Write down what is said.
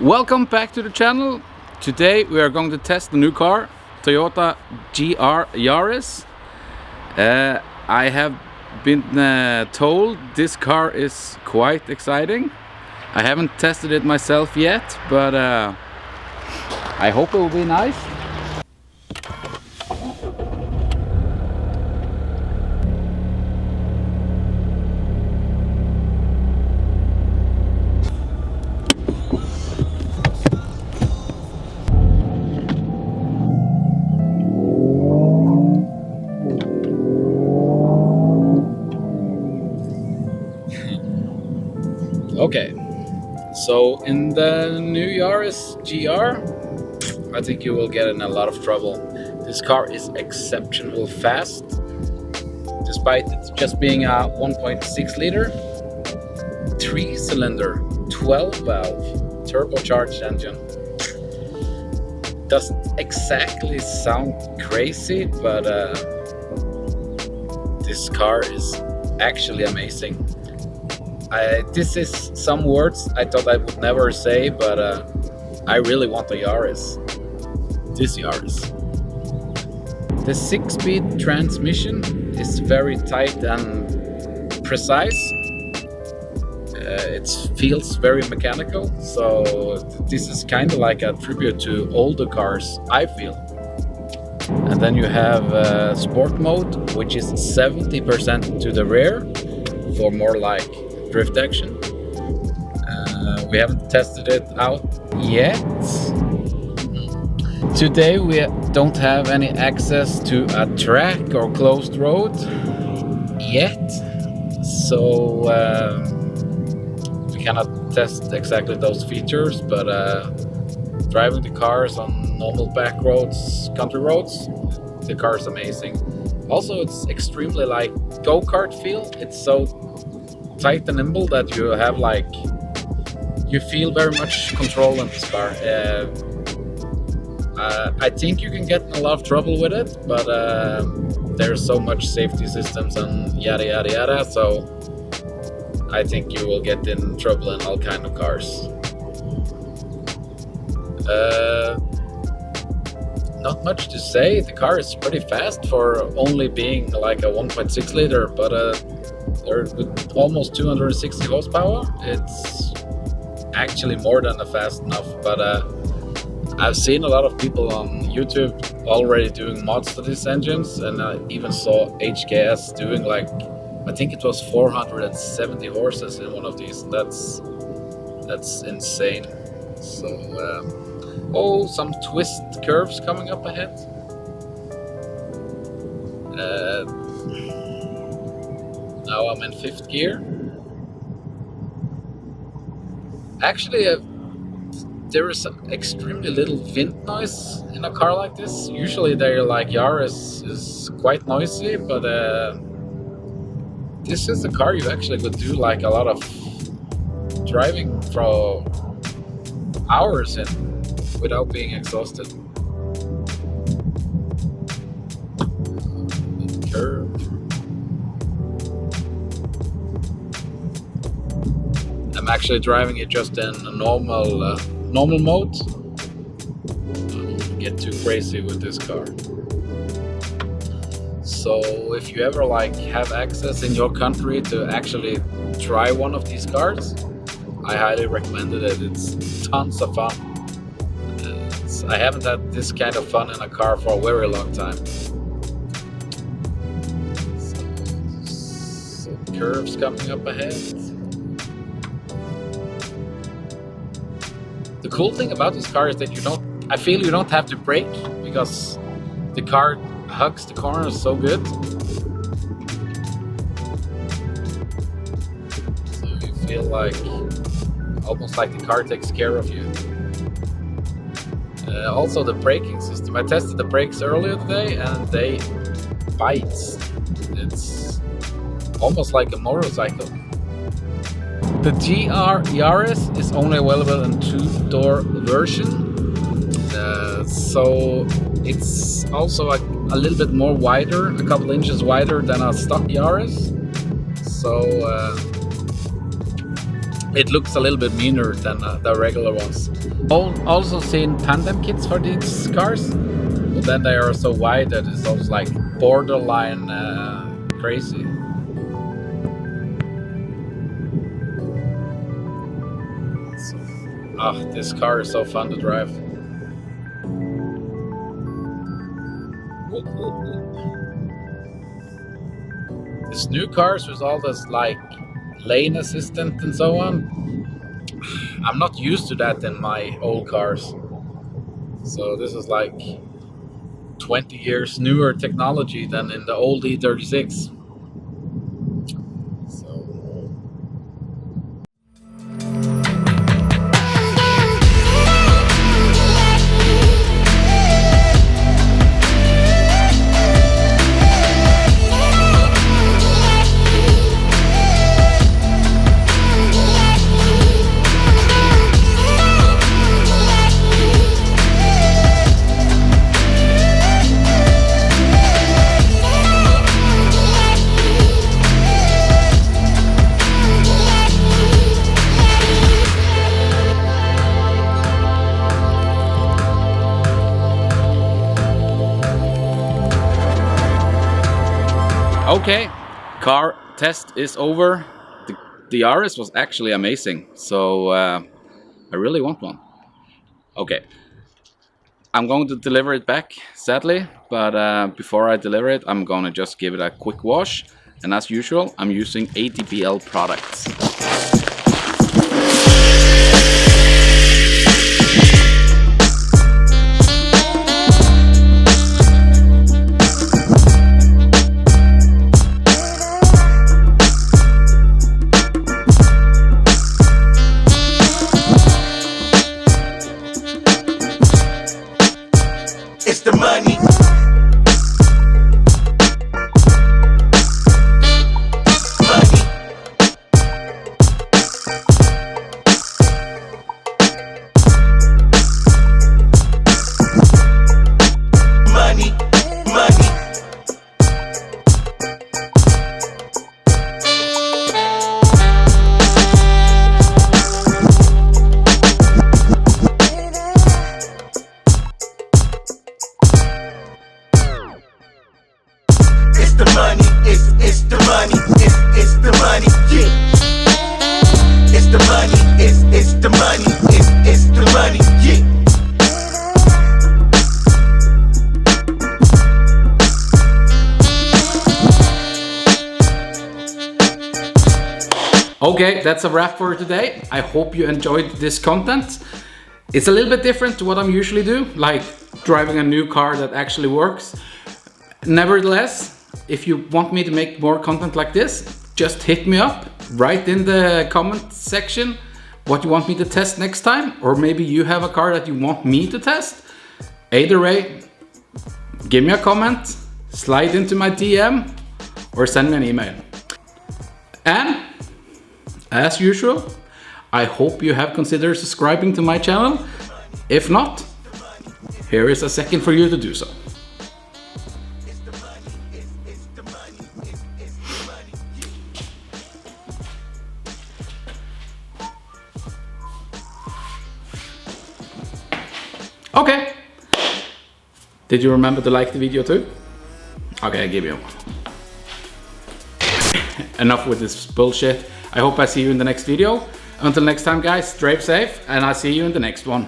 Welcome back to the channel. Today we are going to test the new car, Toyota GR Yaris. I have been told this car is quite exciting. I haven't tested it myself yet, but I hope it will be nice. Okay, so in the new Yaris GR, I think you will get in a lot of trouble. This car is exceptionally fast, despite it just being a 1.6 liter, 3-cylinder, 12-valve, turbocharged engine. Doesn't exactly sound crazy, but this car is actually amazing. This is some words I thought I would never say, but I really want a Yaris. This Yaris. The 6-speed transmission is very tight and precise. It feels very mechanical, so this is kind of like a tribute to older cars, I feel. And then you have sport mode, which is 70% to the rear for more like drift action. We haven't tested it out yet. Today we don't have any access to a track or closed road yet, so we cannot test exactly those features, but driving the cars on normal back roads, country roads, the car is amazing. Also, it's extremely like go-kart feel. It's so tight and nimble that you have you feel very much control in this car. I think you can get in a lot of trouble with it, but there's so much safety systems and yada yada yada, so I think you will get in trouble in all kind of cars. Not much to say. The car is pretty fast for only being like a 1.6 liter, but with almost 260 horsepower, it's actually more than fast enough. But I've seen a lot of people on YouTube already doing mods to these engines, and I even saw HKS doing I think it was 470 horses in one of these. That's insane. So some twist curves coming up ahead. Now I'm in 5th gear. Actually, there is extremely little wind noise in a car like this. Usually they're like Yaris is quite noisy, but this is a car you actually could do like a lot of driving for hours in without being exhausted. Curve. I'm actually driving it just in a normal mode. I won't get too crazy with this car. So if you ever have access in your country to actually try one of these cars, I highly recommend it. It's tons of fun. I haven't had this kind of fun in a car for a very long time. So curves coming up ahead. The cool thing about this car is that I feel you don't have to brake because the car hugs the corners so good. So you feel almost like the car takes care of you. Also the braking system. I tested the brakes earlier today and they bite. It's almost like a motorcycle. The GR Yaris is only available in 2-door version, so it's also a little bit more wider, a couple inches wider than a stock Yaris. So it looks a little bit meaner than the regular ones. Also seen tandem kits for these cars, but then they are so wide that it's also like borderline crazy. This car is so fun to drive. These new cars with all this like lane assistant and so on, I'm not used to that in my old cars. So this is like 20 years newer technology than in the old E36. Okay, car test is over. The Yaris was actually amazing, so I really want one. Okay, I'm going to deliver it back, sadly, but before I deliver it, I'm going to just give it a quick wash. And as usual, I'm using ATPL products. It's the money. It's the money, it's the money, it's the money, yeah. It's the money, it's the money, it's the money, yeah. Okay, that's a wrap for today. I hope you enjoyed this content. It's a little bit different to what I'm usually do, like driving a new car that actually works. Nevertheless, if you want me to make more content like this, just hit me up, write in the comment section what you want me to test next time, or maybe you have a car that you want me to test. Either way, give me a comment, slide into my DM, or send me an email. And as usual, I hope you have considered subscribing to my channel. If not, here is a second for you to do so. Okay. Did you remember to like the video too? Okay, I give you one. Enough with this bullshit. I hope I see you in the next video. Until next time guys, drive safe and I'll see you in the next one.